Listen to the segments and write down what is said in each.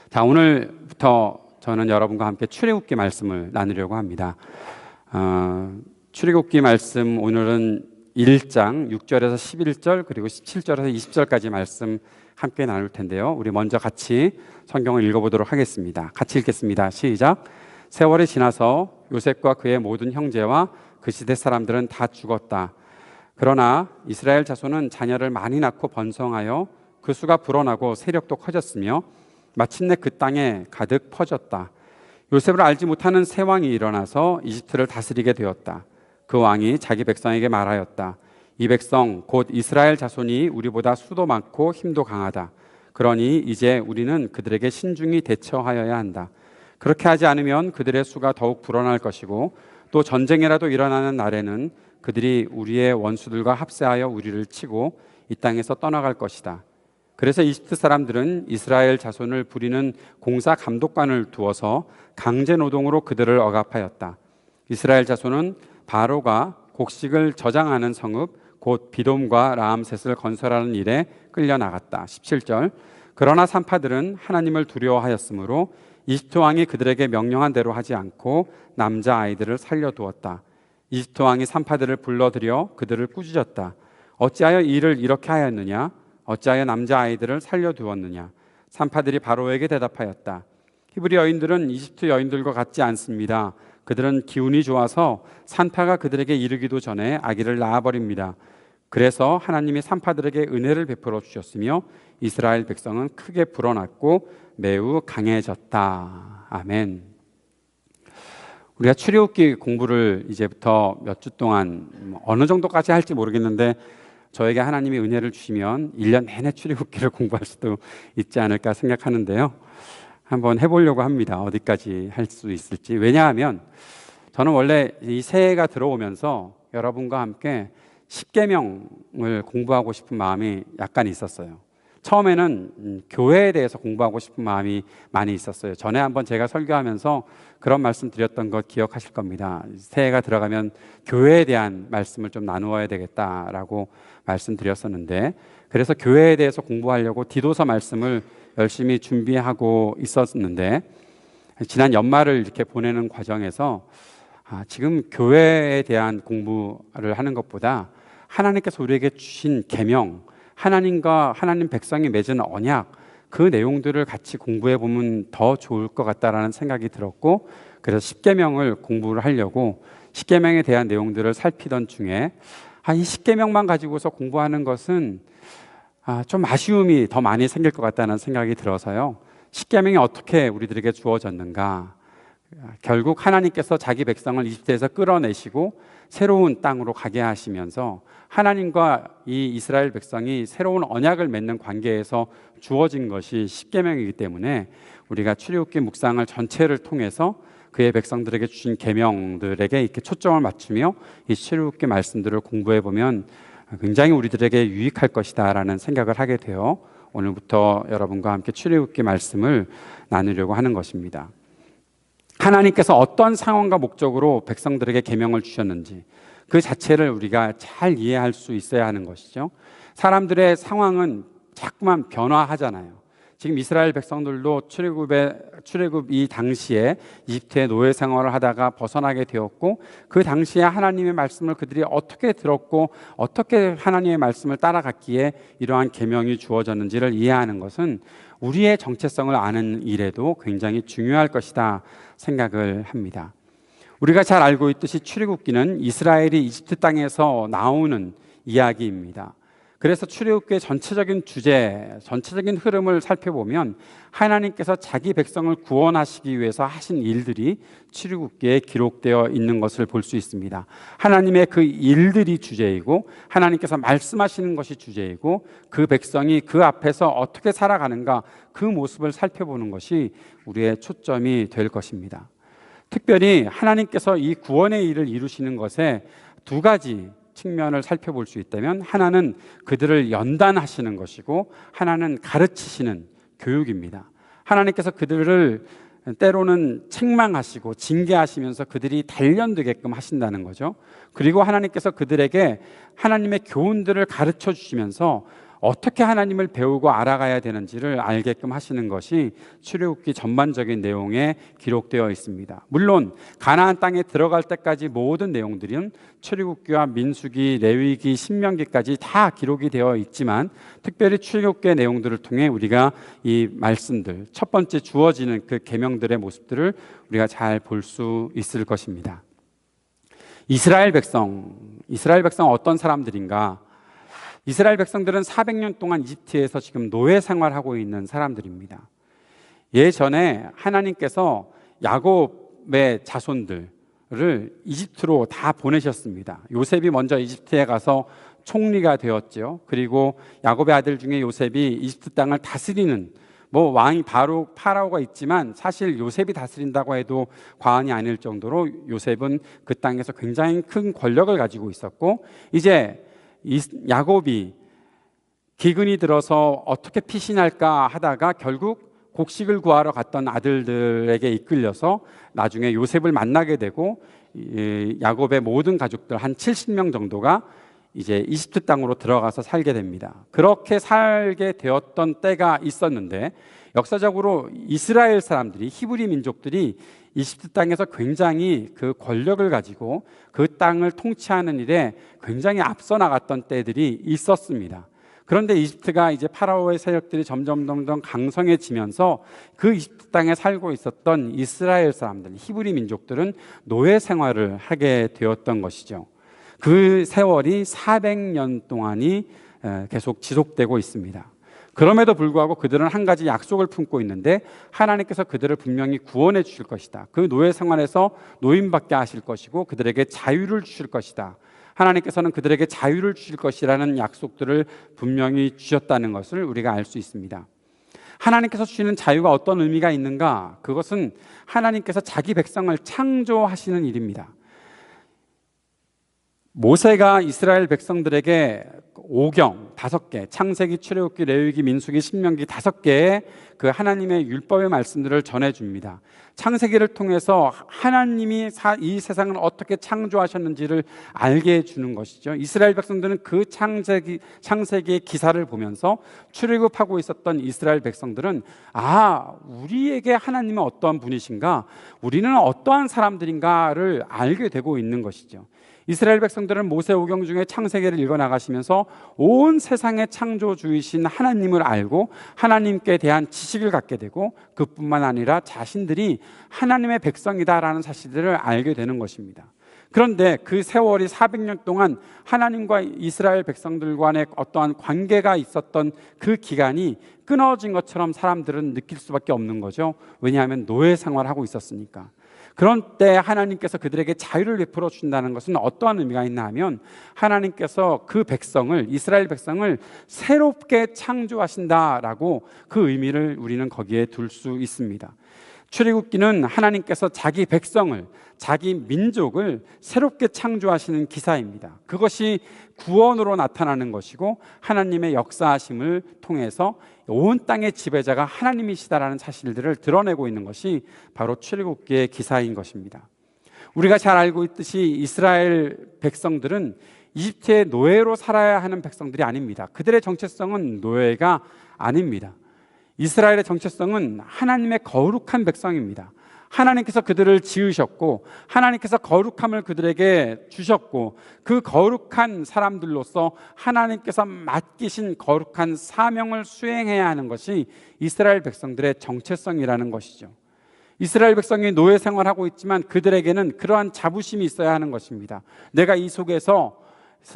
자, 오늘부터 저는 여러분과 함께 출애굽기 말씀을 나누려고 합니다. 출애굽기 말씀 오늘은 1장 6절에서 11절 그리고 17절에서 20절까지 말씀 함께 나눌 텐데요. 우리 먼저 같이 성경을 읽어보도록 하겠습니다. 같이 읽겠습니다. 시작. 세월이 지나서 요셉과 그의 모든 형제와 그 시대 사람들은 다 죽었다. 그러나 이스라엘 자손은 자녀를 많이 낳고 번성하여 그 수가 불어나고 세력도 커졌으며 마침내 그 땅에 가득 퍼졌다. 요셉을 알지 못하는 새 왕이 일어나서 이집트를 다스리게 되었다. 그 왕이 자기 백성에게 말하였다. 이 백성 곧 이스라엘 자손이 우리보다 수도 많고 힘도 강하다. 그러니 이제 우리는 그들에게 신중히 대처하여야 한다. 그렇게 하지 않으면 그들의 수가 더욱 불어날 것이고 또 전쟁이라도 일어나는 날에는 그들이 우리의 원수들과 합세하여 우리를 치고 이 땅에서 떠나갈 것이다. 그래서 이집트 사람들은 이스라엘 자손을 부리는 공사 감독관을 두어서 강제 노동으로 그들을 억압하였다. 이스라엘 자손은 바로가 곡식을 저장하는 성읍 곧 비돔과 라암셋을 건설하는 일에 끌려 나갔다. 17절. 그러나 산파들은 하나님을 두려워하였으므로 이집트 왕이 그들에게 명령한 대로 하지 않고 남자 아이들을 살려두었다. 이집트 왕이 산파들을 불러들여 그들을 꾸짖었다. 어찌하여 이 일을 이렇게 하였느냐? 어찌하여 남자 아이들을 살려두었느냐? 산파들이 바로에게 대답하였다. 히브리 여인들은 이집트 여인들과 같지 않습니다. 그들은 기운이 좋아서 산파가 그들에게 이르기도 전에 아기를 낳아버립니다. 그래서 하나님이 산파들에게 은혜를 베풀어 주셨으며 이스라엘 백성은 크게 불어났고 매우 강해졌다. 아멘. 우리가 출애굽기 공부를 이제부터 몇 주 동안 어느 정도까지 할지 모르겠는데 저에게 하나님이 은혜를 주시면 1년 내내 출애굽기를 공부할 수도 있지 않을까 생각하는데요. 한번 해보려고 합니다. 어디까지 할 수 있을지. 왜냐하면 저는 원래 이 새해가 들어오면서 여러분과 함께 십계명을 공부하고 싶은 마음이 약간 있었어요. 처음에는 교회에 대해서 공부하고 싶은 마음이 많이 있었어요. 전에 한번 제가 설교하면서 그런 말씀 드렸던 것 기억하실 겁니다. 새해가 들어가면 교회에 대한 말씀을 좀 나누어야 되겠다라고 말씀드렸었는데, 그래서 교회에 대해서 공부하려고 디도서 말씀을 열심히 준비하고 있었는데, 지난 연말을 이렇게 보내는 과정에서 지금 교회에 대한 공부를 하는 것보다 하나님께서 우리에게 주신 계명, 하나님과 하나님 백성이 맺은 언약, 그 내용들을 같이 공부해 보면 더 좋을 것 같다라는 생각이 들었고, 그래서 십계명을 공부를 하려고 십계명에 대한 내용들을 살피던 중에 이 십계명만 가지고서 공부하는 것은 좀 아쉬움이 더 많이 생길 것 같다는 생각이 들어서요. 십계명이 어떻게 우리들에게 주어졌는가? 결국 하나님께서 자기 백성을 이집트에서 끌어내시고 새로운 땅으로 가게 하시면서 하나님과 이 이스라엘 백성이 새로운 언약을 맺는 관계에서 주어진 것이 십계명이기 때문에 우리가 출애굽기 묵상을 전체를 통해서 그의 백성들에게 주신 계명들에게 이렇게 초점을 맞추며 이 출애굽기 말씀들을 공부해 보면 굉장히 우리들에게 유익할 것이다라는 생각을 하게 되어 오늘부터 여러분과 함께 출애굽기 말씀을 나누려고 하는 것입니다. 하나님께서 어떤 상황과 목적으로 백성들에게 계명을 주셨는지 그 자체를 우리가 잘 이해할 수 있어야 하는 것이죠. 사람들의 상황은 자꾸만 변화하잖아요. 지금 이스라엘 백성들도 출애굽 이 당시에 이집트의 노예 생활을 하다가 벗어나게 되었고, 그 당시에 하나님의 말씀을 그들이 어떻게 들었고 어떻게 하나님의 말씀을 따라갔기에 이러한 계명이 주어졌는지를 이해하는 것은 우리의 정체성을 아는 일에도 굉장히 중요할 것이다 생각을 합니다. 우리가 잘 알고 있듯이 출애굽기는 이스라엘이 이집트 땅에서 나오는 이야기입니다. 그래서 출애굽기의 전체적인 주제, 전체적인 흐름을 살펴보면 하나님께서 자기 백성을 구원하시기 위해서 하신 일들이 출애굽기에 기록되어 있는 것을 볼 수 있습니다. 하나님의 그 일들이 주제이고 하나님께서 말씀하시는 것이 주제이고 그 백성이 그 앞에서 어떻게 살아가는가, 그 모습을 살펴보는 것이 우리의 초점이 될 것입니다. 특별히 하나님께서 이 구원의 일을 이루시는 것에 두 가지 측면을 살펴볼 수 있다면, 하나는 그들을 연단하시는 것이고 하나는 가르치시는 교육입니다. 하나님께서 그들을 때로는 책망하시고 징계하시면서 그들이 단련되게끔 하신다는 거죠. 그리고 하나님께서 그들에게 하나님의 교훈들을 가르쳐 주시면서 어떻게 하나님을 배우고 알아가야 되는지를 알게끔 하시는 것이 출애굽기 전반적인 내용에 기록되어 있습니다. 물론 가나안 땅에 들어갈 때까지 모든 내용들은 출애굽기와 민수기, 레위기, 신명기까지 다 기록이 되어 있지만 특별히 출애굽기의 내용들을 통해 우리가 이 말씀들, 첫 번째 주어지는 그 계명들의 모습들을 우리가 잘 볼 수 있을 것입니다. 이스라엘 백성 어떤 사람들인가? 이스라엘 백성들은 400년 동안 이집트에서 지금 노예 생활하고 있는 사람들입니다. 예전에 하나님께서 야곱의 자손들을 이집트로 다 보내셨습니다. 요셉이 먼저 이집트에 가서 총리가 되었죠. 그리고 야곱의 아들 중에 요셉이 이집트 땅을 다스리는 왕이 바로 파라오가 있지만 사실 요셉이 다스린다고 해도 과언이 아닐 정도로 요셉은 그 땅에서 굉장히 큰 권력을 가지고 있었고, 이제 야곱이 기근이 들어서 어떻게 피신할까 하다가 결국 곡식을 구하러 갔던 아들들에게 이끌려서 나중에 요셉을 만나게 되고, 야곱의 모든 가족들 한 70명 정도가 이제 이집트 땅으로 들어가서 살게 됩니다. 그렇게 살게 되었던 때가 있었는데, 역사적으로 이스라엘 사람들이, 히브리 민족들이 이집트 땅에서 굉장히 그 권력을 가지고 그 땅을 통치하는 일에 굉장히 앞서 나갔던 때들이 있었습니다. 그런데 이집트가 이제 파라오의 세력들이 점점 강성해지면서 그 이집트 땅에 살고 있었던 이스라엘 사람들, 히브리 민족들은 노예 생활을 하게 되었던 것이죠. 그 세월이 400년 동안이 계속 지속되고 있습니다. 그럼에도 불구하고 그들은 한 가지 약속을 품고 있는데, 하나님께서 그들을 분명히 구원해 주실 것이다. 그 노예 생활에서 노임받게 하실 것이고 그들에게 자유를 주실 것이다. 하나님께서는 그들에게 자유를 주실 것이라는 약속들을 분명히 주셨다는 것을 우리가 알 수 있습니다. 하나님께서 주시는 자유가 어떤 의미가 있는가? 그것은 하나님께서 자기 백성을 창조하시는 일입니다. 모세가 이스라엘 백성들에게 오경 5개, 창세기, 출애굽기, 레위기, 민수기, 신명기 5개의 그 하나님의 율법의 말씀들을 전해줍니다. 창세기를 통해서 하나님이 이 세상을 어떻게 창조하셨는지를 알게 해주는 것이죠. 이스라엘 백성들은 그 창세기의 기사를 보면서 출애굽하고 있었던 이스라엘 백성들은 우리에게 하나님은 어떠한 분이신가, 우리는 어떠한 사람들인가를 알게 되고 있는 것이죠. 이스라엘 백성들은 모세오경 중에 창세기를 읽어나가시면서 온 세상의 창조주이신 하나님을 알고 하나님께 대한 지식을 갖게 되고, 그뿐만 아니라 자신들이 하나님의 백성이다라는 사실들을 알게 되는 것입니다. 그런데 그 세월이 400년 동안 하나님과 이스라엘 백성들 간의 어떠한 관계가 있었던 그 기간이 끊어진 것처럼 사람들은 느낄 수밖에 없는 거죠. 왜냐하면 노예 생활하고 있었으니까. 그런 때 하나님께서 그들에게 자유를 베풀어 준다는 것은 어떠한 의미가 있나 하면, 하나님께서 그 백성을, 이스라엘 백성을 새롭게 창조하신다라고 그 의미를 우리는 거기에 둘 수 있습니다. 출애굽기는 하나님께서 자기 백성을, 자기 민족을 새롭게 창조하시는 기사입니다. 그것이 구원으로 나타나는 것이고, 하나님의 역사하심을 통해서 온 땅의 지배자가 하나님이시다라는 사실들을 드러내고 있는 것이 바로 출애굽기의 기사인 것입니다. 우리가 잘 알고 있듯이 이스라엘 백성들은 이집트의 노예로 살아야 하는 백성들이 아닙니다. 그들의 정체성은 노예가 아닙니다. 이스라엘의 정체성은 하나님의 거룩한 백성입니다. 하나님께서 그들을 지으셨고, 하나님께서 거룩함을 그들에게 주셨고, 그 거룩한 사람들로서 하나님께서 맡기신 거룩한 사명을 수행해야 하는 것이 이스라엘 백성들의 정체성이라는 것이죠. 이스라엘 백성이 노예 생활하고 있지만 그들에게는 그러한 자부심이 있어야 하는 것입니다. 내가 이 속에서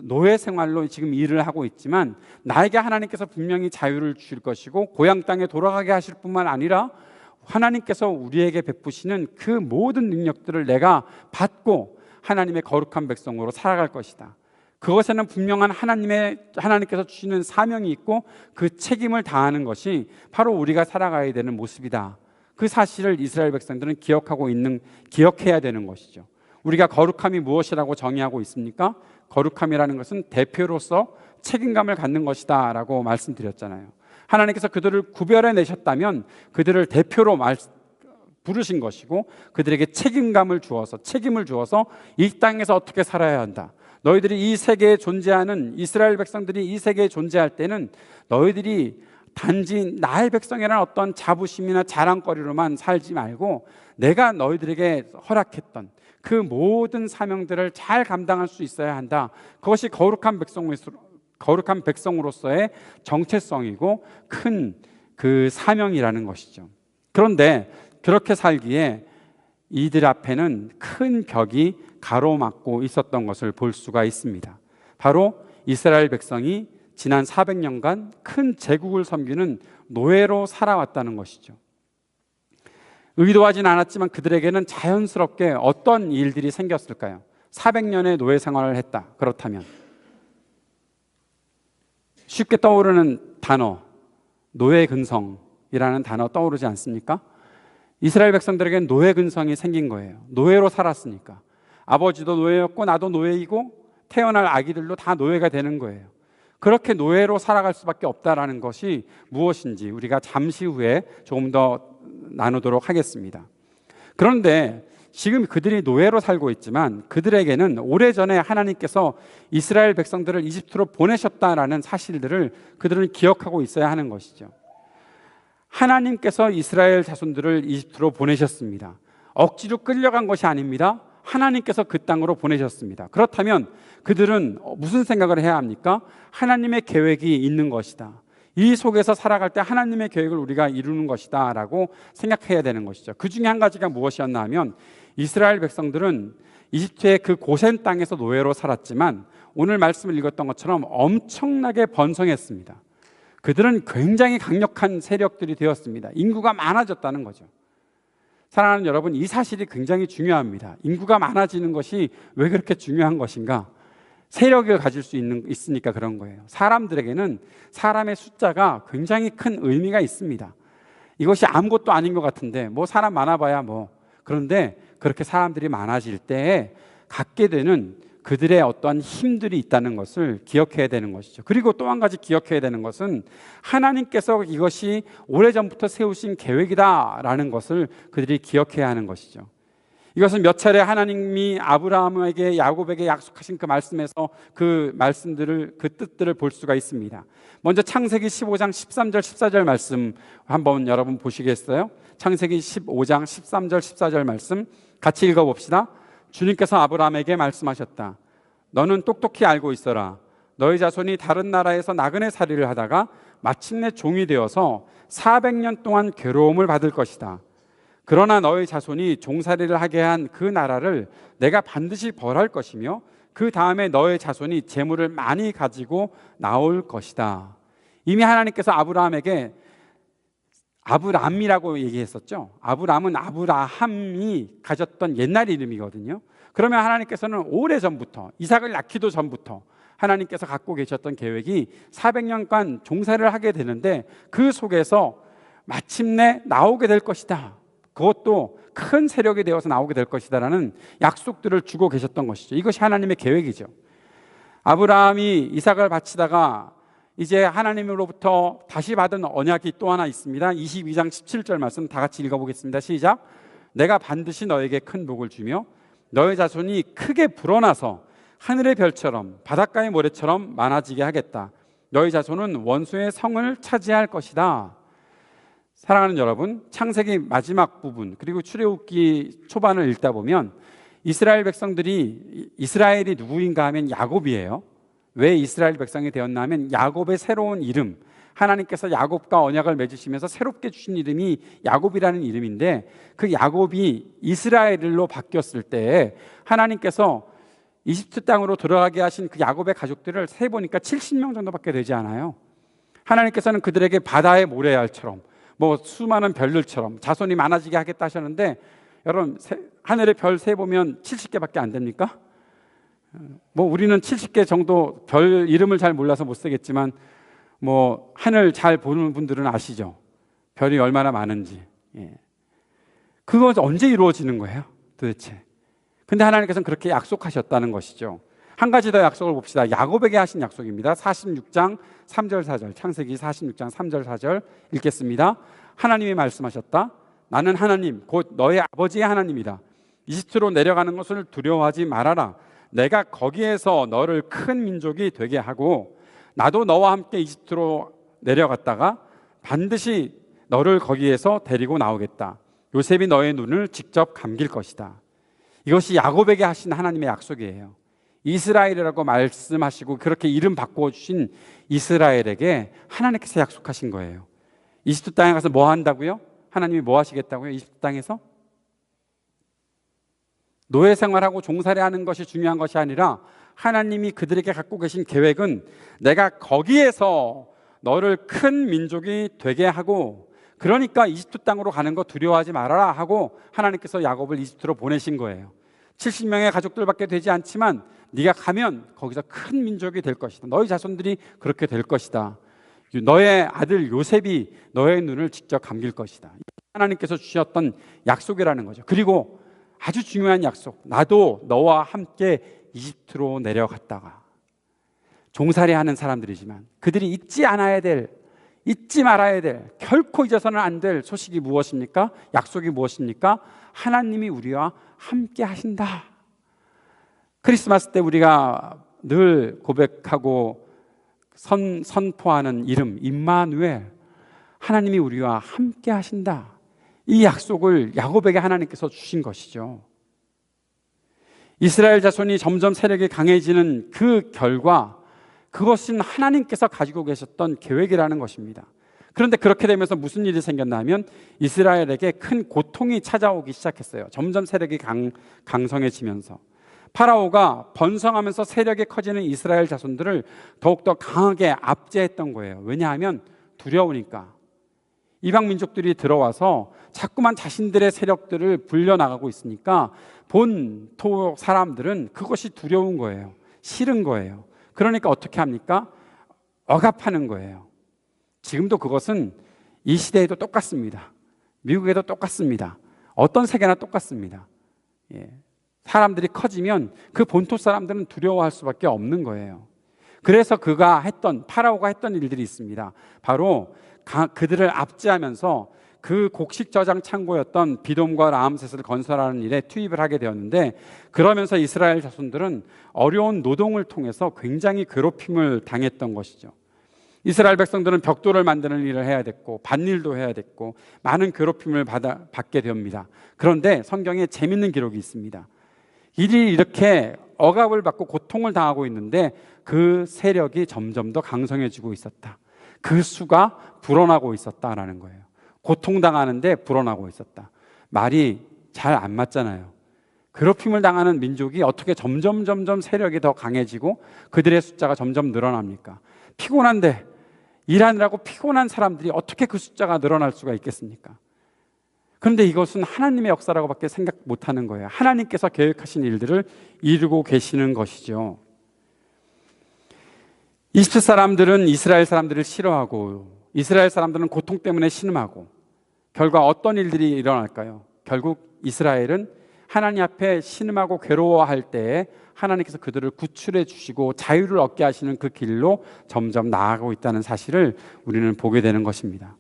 노예 생활로 지금 일을 하고 있지만 나에게 하나님께서 분명히 자유를 주실 것이고, 고향 땅에 돌아가게 하실 뿐만 아니라 하나님께서 우리에게 베푸시는 그 모든 능력들을 내가 받고 하나님의 거룩한 백성으로 살아갈 것이다. 그것에는 분명한 하나님께서 주시는 사명이 있고 그 책임을 다하는 것이 바로 우리가 살아가야 되는 모습이다. 그 사실을 이스라엘 백성들은 기억해야 되는 것이죠. 우리가 거룩함이 무엇이라고 정의하고 있습니까? 거룩함이라는 것은 대표로서 책임감을 갖는 것이다 라고 말씀드렸잖아요. 하나님께서 그들을 구별해 내셨다면 그들을 대표로 부르신 것이고, 그들에게 책임을 주어서 이 땅에서 어떻게 살아야 한다, 너희들이 이 세계에 존재하는 이스라엘 백성들이 이 세계에 존재할 때는 너희들이 단지 나의 백성이라는 어떤 자부심이나 자랑거리로만 살지 말고 내가 너희들에게 허락했던 그 모든 사명들을 잘 감당할 수 있어야 한다. 그것이 거룩한 백성으로서의 정체성이고 큰 그 사명이라는 것이죠. 그런데 그렇게 살기에 이들 앞에는 큰 벽이 가로막고 있었던 것을 볼 수가 있습니다. 바로 이스라엘 백성이 지난 400년간 큰 제국을 섬기는 노예로 살아왔다는 것이죠. 의도하진 않았지만 그들에게는 자연스럽게 어떤 일들이 생겼을까요? 400년의 노예 생활을 했다. 그렇다면 쉽게 떠오르는 단어, 노예 근성이라는 단어 떠오르지 않습니까? 이스라엘 백성들에게는 노예 근성이 생긴 거예요. 노예로 살았으니까. 아버지도 노예였고 나도 노예이고 태어날 아기들도 다 노예가 되는 거예요. 그렇게 노예로 살아갈 수밖에 없다라는 것이 무엇인지 우리가 잠시 후에 조금 더 나누도록 하겠습니다. 그런데 지금 그들이 노예로 살고 있지만 그들에게는 오래전에 하나님께서 이스라엘 백성들을 이집트로 보내셨다라는 사실들을 그들은 기억하고 있어야 하는 것이죠. 하나님께서 이스라엘 자손들을 이집트로 보내셨습니다. 억지로 끌려간 것이 아닙니다. 하나님께서 그 땅으로 보내셨습니다. 그렇다면 그들은 무슨 생각을 해야 합니까? 하나님의 계획이 있는 것이다. 이 속에서 살아갈 때 하나님의 계획을 우리가 이루는 것이다 라고 생각해야 되는 것이죠. 그 중에 한 가지가 무엇이었나 하면 이스라엘 백성들은 이집트의 그 고센 땅에서 노예로 살았지만 오늘 말씀을 읽었던 것처럼 엄청나게 번성했습니다. 그들은 굉장히 강력한 세력들이 되었습니다. 인구가 많아졌다는 거죠. 사랑하는 여러분, 이 사실이 굉장히 중요합니다. 인구가 많아지는 것이 왜 그렇게 중요한 것인가? 세력을 가질 수 있으니까 그런 거예요. 사람들에게는 사람의 숫자가 굉장히 큰 의미가 있습니다. 이것이 아무것도 아닌 것 같은데 뭐 사람 많아봐야 뭐. 그런데 그렇게 사람들이 많아질 때에 갖게 되는 그들의 어떠한 힘들이 있다는 것을 기억해야 되는 것이죠. 그리고 또 한 가지 기억해야 되는 것은 하나님께서 이것이 오래전부터 세우신 계획이다라는 것을 그들이 기억해야 하는 것이죠. 이것은 몇 차례 하나님이 아브라함에게 야곱에게 약속하신 그 말씀에서 그 말씀들을 그 뜻들을 볼 수가 있습니다. 먼저 창세기 15장 13절 14절 말씀 한번 여러분 보시겠어요? 창세기 15장 13절 14절 말씀 같이 읽어봅시다. 주님께서 아브라함에게 말씀하셨다. 너는 똑똑히 알고 있어라. 너희 자손이 다른 나라에서 나그네 살이를 하다가 마침내 종이 되어서 400년 동안 괴로움을 받을 것이다. 그러나 너희 자손이 종살이를 하게 한 그 나라를 내가 반드시 벌할 것이며 그 다음에 너희 자손이 재물을 많이 가지고 나올 것이다. 이미 하나님께서 아브라함에게 아브람이라고 얘기했었죠. 아브람은 아브라함이 가졌던 옛날 이름이거든요. 그러면 하나님께서는 오래전부터 이삭을 낳기도 전부터 하나님께서 갖고 계셨던 계획이 400년간 종살이를 하게 되는데 그 속에서 마침내 나오게 될 것이다. 그것도 큰 세력이 되어서 나오게 될 것이다라는 약속들을 주고 계셨던 것이죠. 이것이 하나님의 계획이죠. 아브라함이 이삭을 바치다가 이제 하나님으로부터 다시 받은 언약이 또 하나 있습니다. 22장 17절 말씀 다 같이 읽어보겠습니다. 시작. 내가 반드시 너에게 큰 복을 주며 너의 자손이 크게 불어나서 하늘의 별처럼 바닷가의 모래처럼 많아지게 하겠다. 너희 자손은 원수의 성을 차지할 것이다. 사랑하는 여러분, 창세기 마지막 부분 그리고 출애굽기 초반을 읽다 보면 이스라엘 백성들이 이스라엘이 누구인가 하면 야곱이에요. 왜 이스라엘 백성이 되었나 하면 야곱의 새로운 이름, 하나님께서 야곱과 언약을 맺으시면서 새롭게 주신 이름이 야곱이라는 이름인데 그 야곱이 이스라엘로 바뀌었을 때 하나님께서 이집트 땅으로 들어가게 하신 그 야곱의 가족들을 세보니까 70명 정도밖에 되지 않아요. 하나님께서는 그들에게 바다의 모래알처럼 뭐 수많은 별들처럼 자손이 많아지게 하겠다 하셨는데 여러분 하늘의 별 세보면 70개밖에 안 됩니까? 뭐 우리는 70개 정도 별 이름을 잘 몰라서 못 쓰겠지만 뭐 하늘 잘 보는 분들은 아시죠? 별이 얼마나 많은지. 그거 언제 이루어지는 거예요? 도대체. 근데 하나님께서는 그렇게 약속하셨다는 것이죠. 한 가지 더 약속을 봅시다. 야곱에게 하신 약속입니다. 46장 3절 4절 창세기 46장 3절 4절 읽겠습니다. 하나님이 말씀하셨다. 나는 하나님 곧 너의 아버지의 하나님이다. 이집트로 내려가는 것을 두려워하지 말아라. 내가 거기에서 너를 큰 민족이 되게 하고 나도 너와 함께 이집트로 내려갔다가 반드시 너를 거기에서 데리고 나오겠다. 요셉이 너의 눈을 직접 감길 것이다. 이것이 야곱에게 하신 하나님의 약속이에요. 이스라엘이라고 말씀하시고 그렇게 이름 바꿔주신 이스라엘에게 하나님께서 약속하신 거예요. 이집트 땅에 가서 뭐 한다고요? 하나님이 뭐 하시겠다고요? 이집트 땅에서? 노예 생활하고 종살이 하는 것이 중요한 것이 아니라 하나님이 그들에게 갖고 계신 계획은 내가 거기에서 너를 큰 민족이 되게 하고, 그러니까 이집트 땅으로 가는 거 두려워하지 말아라 하고 하나님께서 야곱을 이집트로 보내신 거예요. 70명의 가족들밖에 되지 않지만 네가 가면 거기서 큰 민족이 될 것이다. 너희 자손들이 그렇게 될 것이다. 너의 아들 요셉이 너의 눈을 직접 감길 것이다. 하나님께서 주셨던 약속이라는 거죠. 그리고 아주 중요한 약속, 나도 너와 함께 이집트로 내려갔다가, 종살이 하는 사람들이지만 그들이 잊지 말아야 될, 결코 잊어서는 안 될 소식이 무엇입니까? 약속이 무엇입니까? 하나님이 우리와 함께 하신다. 크리스마스 때 우리가 늘 고백하고 선포하는 이름 임마누엘, 하나님이 우리와 함께 하신다. 이 약속을 야곱에게 하나님께서 주신 것이죠. 이스라엘 자손이 점점 세력이 강해지는 그 결과, 그것은 하나님께서 가지고 계셨던 계획이라는 것입니다. 그런데 그렇게 되면서 무슨 일이 생겼나 하면 이스라엘에게 큰 고통이 찾아오기 시작했어요. 점점 세력이 강성해지면서 파라오가 번성하면서 세력이 커지는 이스라엘 자손들을 더욱더 강하게 압제했던 거예요. 왜냐하면 두려우니까. 이방 민족들이 들어와서 자꾸만 자신들의 세력들을 불려나가고 있으니까 본토 사람들은 그것이 두려운 거예요. 싫은 거예요. 그러니까 어떻게 합니까? 억압하는 거예요. 지금도 그것은 이 시대에도 똑같습니다. 미국에도 똑같습니다. 어떤 세계나 똑같습니다. 사람들이 커지면 그 본토 사람들은 두려워할 수밖에 없는 거예요. 그래서 파라오가 했던 일들이 있습니다. 바로 그들을 압제하면서 그 곡식 저장 창고였던 비돔과 라암셋을 건설하는 일에 투입을 하게 되었는데, 그러면서 이스라엘 자손들은 어려운 노동을 통해서 굉장히 괴롭힘을 당했던 것이죠. 이스라엘 백성들은 벽돌을 만드는 일을 해야 됐고 밭일도 해야 됐고 많은 괴롭힘을 받게 됩니다. 그런데 성경에 재밌는 기록이 있습니다. 이들이 이렇게 억압을 받고 고통을 당하고 있는데 그 세력이 점점 더 강성해지고 있었다. 그 수가 불어나고 있었다라는 거예요. 고통당하는데 불어나고 있었다. 말이 잘 안 맞잖아요. 괴롭힘을 당하는 민족이 어떻게 점점 세력이 더 강해지고 그들의 숫자가 점점 늘어납니까? 피곤한데, 일하느라고 피곤한 사람들이 어떻게 그 숫자가 늘어날 수가 있겠습니까? 그런데 이것은 하나님의 역사라고밖에 생각 못하는 거예요. 하나님께서 계획하신 일들을 이루고 계시는 것이죠. 이집트 사람들은 이스라엘 사람들을 싫어하고 이스라엘 사람들은 고통 때문에 신음하고, 결과 어떤 일들이 일어날까요? 결국 이스라엘은 하나님 앞에 신음하고 괴로워할 때에 하나님께서 그들을 구출해 주시고 자유를 얻게 하시는 그 길로 점점 나아가고 있다는 사실을 우리는 보게 되는 것입니다.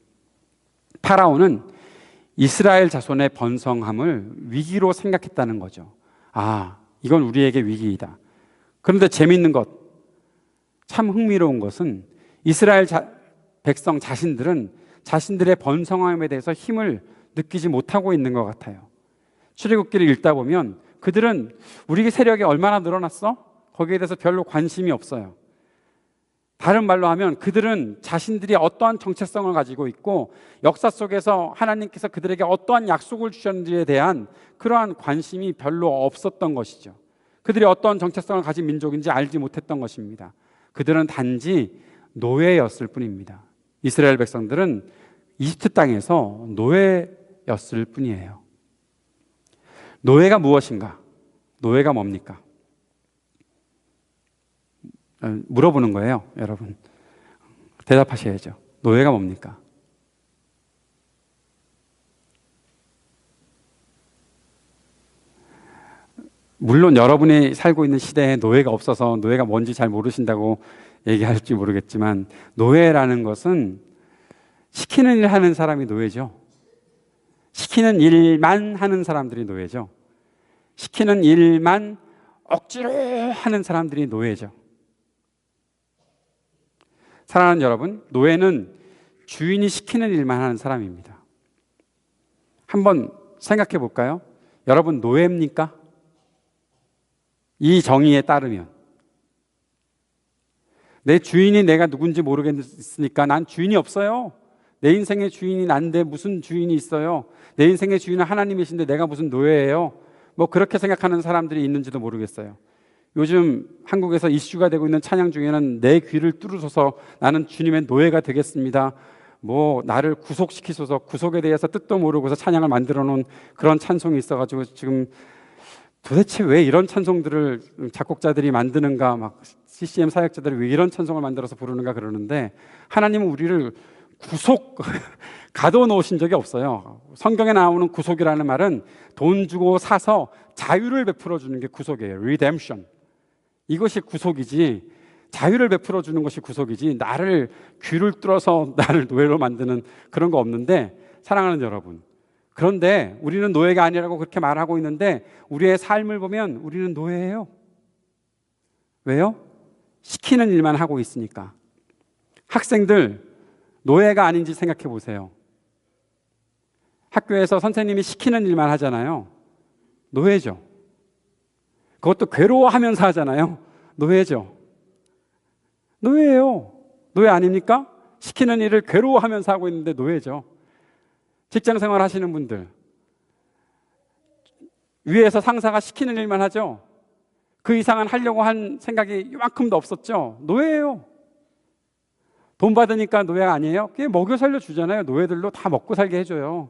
파라오는 이스라엘 자손의 번성함을 위기로 생각했다는 거죠. 이건 우리에게 위기이다. 그런데 재미있는 것, 참 흥미로운 것은 이스라엘 백성 자신들은 자신들의 번성함에 대해서 힘을 느끼지 못하고 있는 것 같아요. 출애굽기를 읽다 보면 그들은 우리 세력이 얼마나 늘어났어? 거기에 대해서 별로 관심이 없어요. 다른 말로 하면 그들은 자신들이 어떠한 정체성을 가지고 있고 역사 속에서 하나님께서 그들에게 어떠한 약속을 주셨는지에 대한 그러한 관심이 별로 없었던 것이죠. 그들이 어떠한 정체성을 가진 민족인지 알지 못했던 것입니다. 그들은 단지 노예였을 뿐입니다. 이스라엘 백성들은 이집트 땅에서 노예였을 뿐이에요. 노예가 무엇인가? 노예가 뭡니까? 물어보는 거예요, 여러분. 대답하셔야죠. 노예가 뭡니까? 물론 여러분이 살고 있는 시대에 노예가 없어서 노예가 뭔지 잘 모르신다고 얘기할지 모르겠지만, 노예라는 것은 시키는 일 하는 사람이 노예죠. 시키는 일만 하는 사람들이 노예죠. 시키는 일만 억지로 하는 사람들이 노예죠. 사랑하는 여러분, 노예는 주인이 시키는 일만 하는 사람입니다. 한번 생각해 볼까요? 여러분 노예입니까? 이 정의에 따르면 내 주인이 내가 누군지 모르겠으니까 난 주인이 없어요. 내 인생의 주인이 난데 무슨 주인이 있어요? 내 인생의 주인은 하나님이신데 내가 무슨 노예예요? 뭐 그렇게 생각하는 사람들이 있는지도 모르겠어요. 요즘 한국에서 이슈가 되고 있는 찬양 중에는 내 귀를 뚫으소서 나는 주님의 노예가 되겠습니다. 뭐 나를 구속시키소서, 구속에 대해서 뜻도 모르고서 찬양을 만들어 놓은 그런 찬송이 있어가지고 지금 도대체 왜 이런 찬송들을 작곡자들이 만드는가, 막 CCM 사역자들이 왜 이런 찬송을 만들어서 부르는가 그러는데, 하나님은 우리를 구속 가둬놓으신 적이 없어요. 성경에 나오는 구속이라는 말은 돈 주고 사서 자유를 베풀어 주는 게 구속이에요. Redemption. 이것이 구속이지, 자유를 베풀어 주는 것이 구속이지, 나를 귀를 뚫어서 나를 노예로 만드는 그런 거 없는데, 사랑하는 여러분, 그런데 우리는 노예가 아니라고 그렇게 말하고 있는데 우리의 삶을 보면 우리는 노예예요. 왜요? 시키는 일만 하고 있으니까. 학생들 노예가 아닌지 생각해 보세요. 학교에서 선생님이 시키는 일만 하잖아요. 노예죠. 그것도 괴로워하면서 하잖아요. 노예죠. 노예예요. 노예 아닙니까? 시키는 일을 괴로워하면서 하고 있는데 노예죠. 직장 생활 하시는 분들, 위에서 상사가 시키는 일만 하죠. 그 이상은 하려고 한 생각이 이만큼도 없었죠. 노예예요. 돈 받으니까 노예가 아니에요? 그게 먹여 살려 주잖아요. 노예들로 다 먹고 살게 해줘요.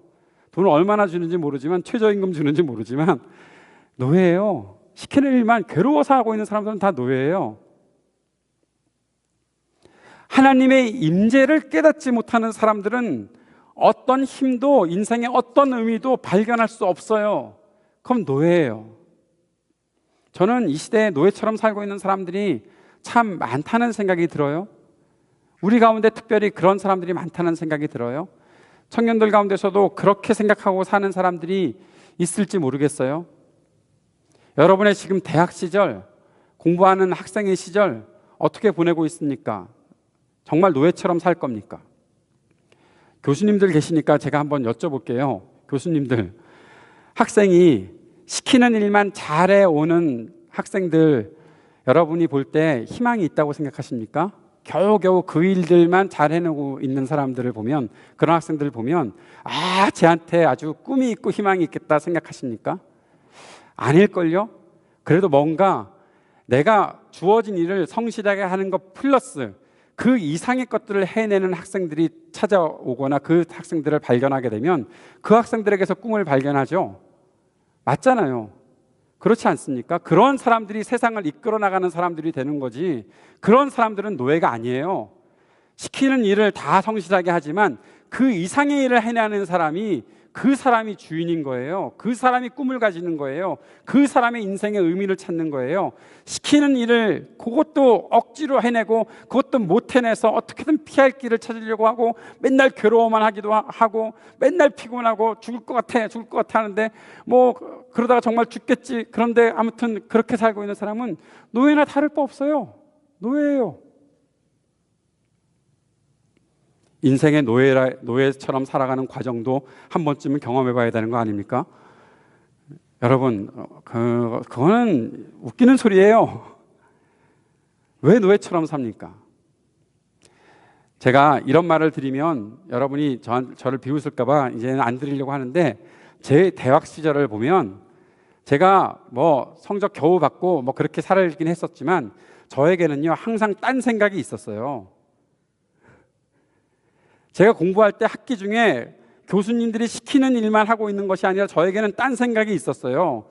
돈을 얼마나 주는지 모르지만, 최저임금 주는지 모르지만 노예예요. 시키는 일만 괴로워서 하고 있는 사람들은 다 노예예요. 하나님의 임재를 깨닫지 못하는 사람들은 어떤 힘도, 인생의 어떤 의미도 발견할 수 없어요. 그럼 노예예요. 저는 이 시대에 노예처럼 살고 있는 사람들이 참 많다는 생각이 들어요. 우리 가운데 특별히 그런 사람들이 많다는 생각이 들어요. 청년들 가운데서도 그렇게 생각하고 사는 사람들이 있을지 모르겠어요. 여러분의 지금 대학 시절, 공부하는 학생의 시절 어떻게 보내고 있습니까? 정말 노예처럼 살 겁니까? 교수님들 계시니까 제가 한번 여쭤볼게요. 교수님들, 학생이 시키는 일만 잘해오는 학생들, 여러분이 볼 때 희망이 있다고 생각하십니까? 겨우겨우 그 일들만 잘 해내고 있는 사람들을 보면, 그런 학생들을 보면 아, 쟤한테 아주 꿈이 있고 희망이 있겠다 생각하십니까? 아닐걸요? 그래도 뭔가 내가 주어진 일을 성실하게 하는 것 플러스 그 이상의 것들을 해내는 학생들이 찾아오거나 그 학생들을 발견하게 되면 그 학생들에게서 꿈을 발견하죠. 맞잖아요. 그렇지 않습니까? 그런 사람들이 세상을 이끌어 나가는 사람들이 되는 거지, 그런 사람들은 노예가 아니에요. 시키는 일을 다 성실하게 하지만 그 이상의 일을 해내는 사람이, 그 사람이 주인인 거예요. 그 사람이 꿈을 가지는 거예요. 그 사람의 인생의 의미를 찾는 거예요. 시키는 일을 그것도 억지로 해내고 그것도 못 해내서 어떻게든 피할 길을 찾으려고 하고 맨날 괴로워만 하기도 하고 맨날 피곤하고 죽을 것 같아 하는데 뭐 그러다가 정말 죽겠지. 그런데 아무튼 그렇게 살고 있는 사람은 노예나 다를 바 없어요. 노예예요. 인생의 노예처럼 살아가는 과정도 한 번쯤은 경험해 봐야 되는 거 아닙니까? 여러분, 그거는 웃기는 소리예요. 왜 노예처럼 삽니까? 제가 이런 말을 드리면 여러분이 저를 비웃을까 봐 이제는 안 드리려고 하는데, 제 대학 시절을 보면 제가 뭐 성적 겨우 받고 뭐 그렇게 살긴 했었지만 저에게는요 항상 딴 생각이 있었어요. 제가 공부할 때 학기 중에 교수님들이 시키는 일만 하고 있는 것이 아니라 저에게는 딴 생각이 있었어요.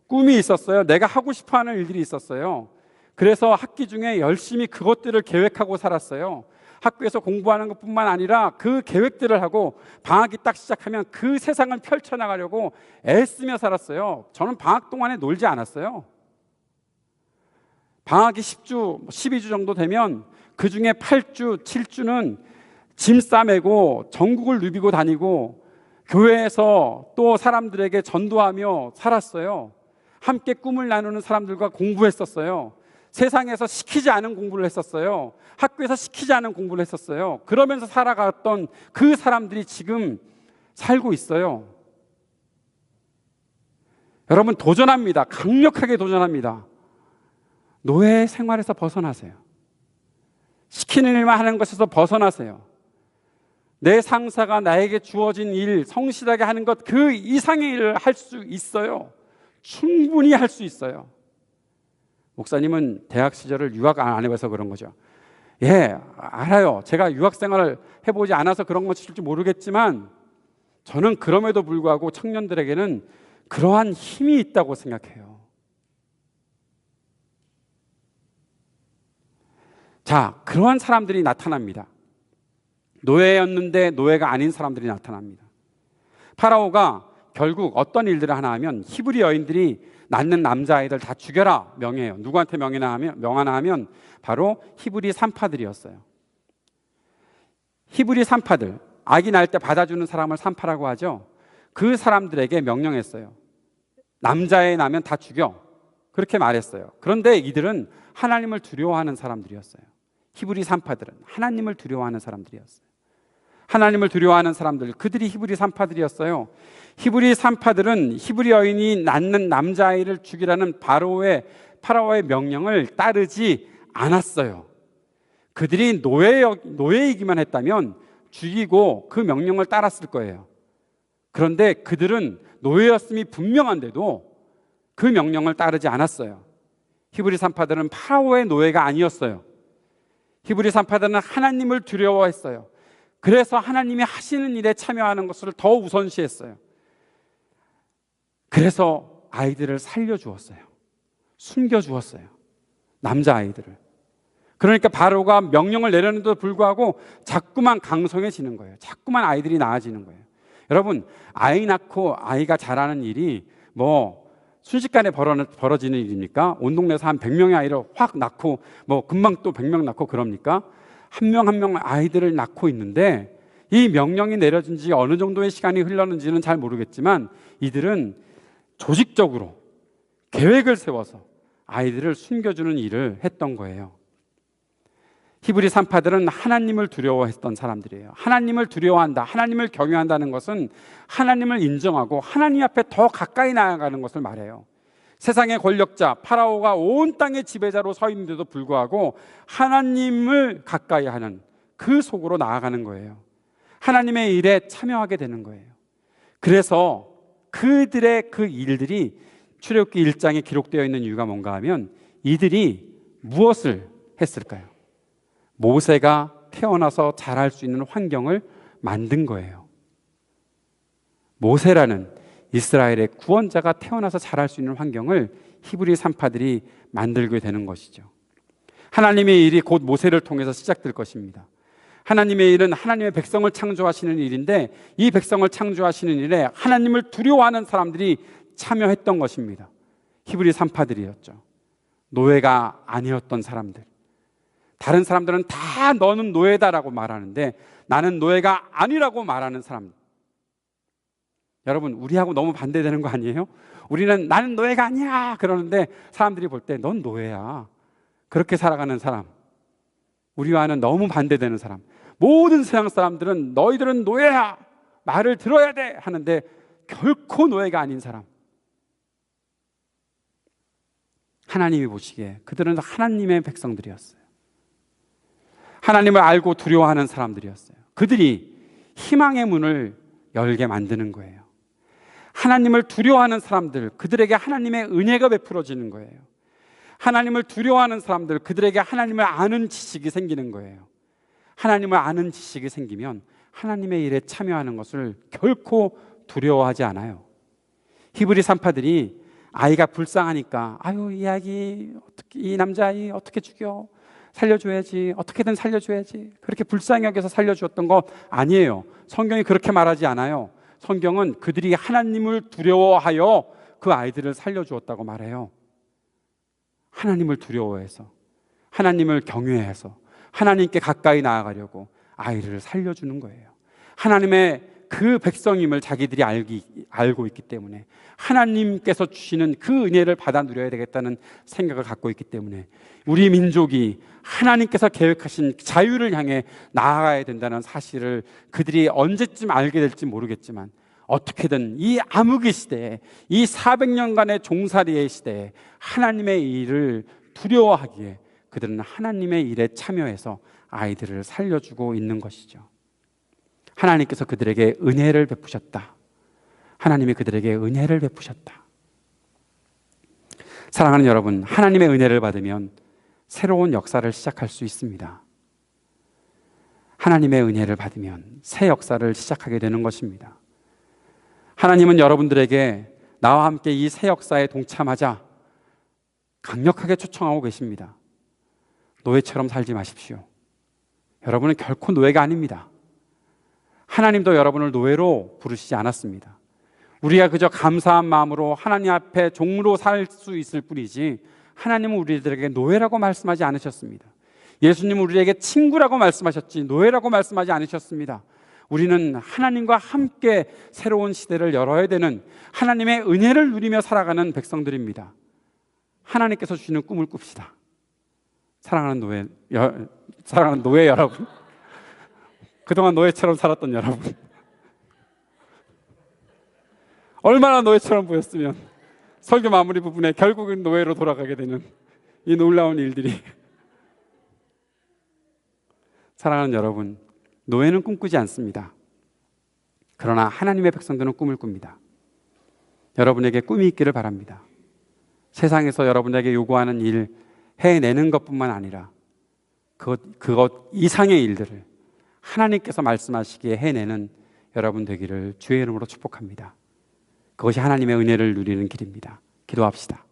꿈이 있었어요. 내가 하고 싶어하는 일들이 있었어요. 그래서 학기 중에 열심히 그것들을 계획하고 살았어요. 학교에서 공부하는 것뿐만 아니라 그 계획들을 하고 방학이 딱 시작하면 그 세상을 펼쳐나가려고 애쓰며 살았어요. 저는 방학 동안에 놀지 않았어요. 방학이 10주, 12주 정도 되면 그 중에 8주, 7주는 짐 싸매고 전국을 누비고 다니고 교회에서 또 사람들에게 전도하며 살았어요. 함께 꿈을 나누는 사람들과 공부했었어요. 세상에서 시키지 않은 공부를 했었어요. 학교에서 시키지 않은 공부를 했었어요. 그러면서 살아갔던 그 사람들이 지금 살고 있어요. 여러분, 도전합니다. 강력하게 도전합니다. 노예 생활에서 벗어나세요. 시키는 일만 하는 것에서 벗어나세요. 내 상사가 나에게 주어진 일 성실하게 하는 것 그 이상의 일을 할 수 있어요. 충분히 할 수 있어요. 목사님은 대학 시절을 유학 안 해봐서 그런 거죠. 예, 알아요. 제가 유학 생활을 해보지 않아서 그런 것일지 모르겠지만 저는 그럼에도 불구하고 청년들에게는 그러한 힘이 있다고 생각해요. 자, 그러한 사람들이 나타납니다. 노예였는데 노예가 아닌 사람들이 나타납니다. 파라오가 결국 어떤 일들을 하나 하면 히브리 여인들이 낳는 남자아이들 다 죽여라 명해요. 누구한테 명하나 하면 바로 히브리 산파들이었어요. 히브리 산파들, 아기 낳을 때 받아주는 사람을 산파라고 하죠. 그 사람들에게 명령했어요. 남자애 나면 다 죽여. 그렇게 말했어요. 그런데 이들은 하나님을 두려워하는 사람들이었어요. 히브리 산파들은 하나님을 두려워하는 사람들이었어요. 하나님을 두려워하는 사람들, 그들이 히브리 산파들이었어요. 히브리 산파들은 히브리 여인이 낳는 남자아이를 죽이라는 파라오의 명령을 따르지 않았어요. 그들이 노예이기만 했다면 죽이고 그 명령을 따랐을 거예요. 그런데 그들은 노예였음이 분명한데도 그 명령을 따르지 않았어요. 히브리 산파들은 파라오의 노예가 아니었어요. 히브리 산파들은 하나님을 두려워했어요. 그래서 하나님이 하시는 일에 참여하는 것을 더 우선시했어요. 그래서 아이들을 살려주었어요. 숨겨주었어요. 남자아이들을. 그러니까 바로가 명령을 내렸는데도 불구하고 자꾸만 강성해지는 거예요. 자꾸만 아이들이 낳아지는 거예요. 여러분, 아이 낳고 아이가 자라는 일이 순식간에 벌어지는 일입니까? 온 동네에서 한 100명의 아이를 확 낳고 금방 또 100명 낳고 그럽니까? 한 명 한 명 아이들을 낳고 있는데 이 명령이 내려진 지 어느 정도의 시간이 흘렀는지는 잘 모르겠지만 이들은 조직적으로 계획을 세워서 아이들을 숨겨주는 일을 했던 거예요. 히브리 산파들은 하나님을 두려워했던 사람들이에요. 하나님을 두려워한다, 하나님을 경외한다는 것은 하나님을 인정하고 하나님 앞에 더 가까이 나아가는 것을 말해요. 세상의 권력자 파라오가 온 땅의 지배자로 서 있는데도 불구하고 하나님을 가까이 하는 그 속으로 나아가는 거예요. 하나님의 일에 참여하게 되는 거예요. 그래서 그들의 그 일들이 출애굽기 1장에 기록되어 있는 이유가 뭔가 하면 이들이 무엇을 했을까요? 모세가 태어나서 자랄 수 있는 환경을 만든 거예요. 모세라는 이스라엘의 구원자가 태어나서 자랄 수 있는 환경을 히브리 산파들이 만들게 되는 것이죠. 하나님의 일이 곧 모세를 통해서 시작될 것입니다. 하나님의 일은 하나님의 백성을 창조하시는 일인데 이 백성을 창조하시는 일에 하나님을 두려워하는 사람들이 참여했던 것입니다. 히브리 산파들이었죠. 노예가 아니었던 사람들. 다른 사람들은 다 너는 노예다라고 말하는데 나는 노예가 아니라고 말하는 사람들. 여러분, 우리하고 너무 반대되는 거 아니에요? 우리는 나는 노예가 아니야 그러는데 사람들이 볼 때 넌 노예야. 그렇게 살아가는 사람, 우리와는 너무 반대되는 사람. 모든 세상 사람들은 너희들은 노예야, 말을 들어야 돼 하는데 결코 노예가 아닌 사람. 하나님이 보시기에 그들은 하나님의 백성들이었어요. 하나님을 알고 두려워하는 사람들이었어요. 그들이 희망의 문을 열게 만드는 거예요. 하나님을 두려워하는 사람들, 그들에게 하나님의 은혜가 베풀어지는 거예요. 하나님을 두려워하는 사람들, 그들에게 하나님을 아는 지식이 생기는 거예요. 하나님을 아는 지식이 생기면 하나님의 일에 참여하는 것을 결코 두려워하지 않아요. 히브리 산파들이 아이가 불쌍하니까 이 남자아이 어떻게 죽여? 살려줘야지, 어떻게든 살려줘야지, 그렇게 불쌍히 여겨서 살려주었던 거 아니에요. 성경이 그렇게 말하지 않아요. 성경은 그들이 하나님을 두려워하여 그 아이들을 살려주었다고 말해요. 하나님을 두려워해서, 하나님을 경외해서 하나님께 가까이 나아가려고 아이를 살려주는 거예요. 하나님의 그 백성임을 자기들이 알고 있기 때문에, 하나님께서 주시는 그 은혜를 받아 누려야 되겠다는 생각을 갖고 있기 때문에, 우리 민족이 하나님께서 계획하신 자유를 향해 나아가야 된다는 사실을 그들이 언제쯤 알게 될지 모르겠지만, 어떻게든 이 암흑의 시대에, 이 400년간의 종살이의 시대에 하나님의 일을 두려워하기에 그들은 하나님의 일에 참여해서 아이들을 살려주고 있는 것이죠. 하나님께서 그들에게 은혜를 베푸셨다. 하나님이 그들에게 은혜를 베푸셨다. 사랑하는 여러분, 하나님의 은혜를 받으면 새로운 역사를 시작할 수 있습니다. 하나님의 은혜를 받으면 새 역사를 시작하게 되는 것입니다. 하나님은 여러분들에게 나와 함께 이 새 역사에 동참하자 강력하게 초청하고 계십니다. 노예처럼 살지 마십시오. 여러분은 결코 노예가 아닙니다. 하나님도 여러분을 노예로 부르시지 않았습니다. 우리가 그저 감사한 마음으로 하나님 앞에 종으로 살 수 있을 뿐이지, 하나님은 우리들에게 노예라고 말씀하지 않으셨습니다. 예수님은 우리에게 친구라고 말씀하셨지 노예라고 말씀하지 않으셨습니다. 우리는 하나님과 함께 새로운 시대를 열어야 되는, 하나님의 은혜를 누리며 살아가는 백성들입니다. 하나님께서 주시는 꿈을 꿉시다. 사랑하는 노예 여러분, 그동안 노예처럼 살았던 여러분, 얼마나 노예처럼 보였으면 설교 마무리 부분에 결국은 노예로 돌아가게 되는 이 놀라운 일들이. 사랑하는 여러분, 노예는 꿈꾸지 않습니다. 그러나 하나님의 백성들은 꿈을 꿉니다. 여러분에게 꿈이 있기를 바랍니다. 세상에서 여러분에게 요구하는 일 해내는 것뿐만 아니라 그것 이상의 일들을 하나님께서 말씀하시기에 해내는 여러분 되기를 주의 이름으로 축복합니다. 그것이 하나님의 은혜를 누리는 길입니다. 기도합시다.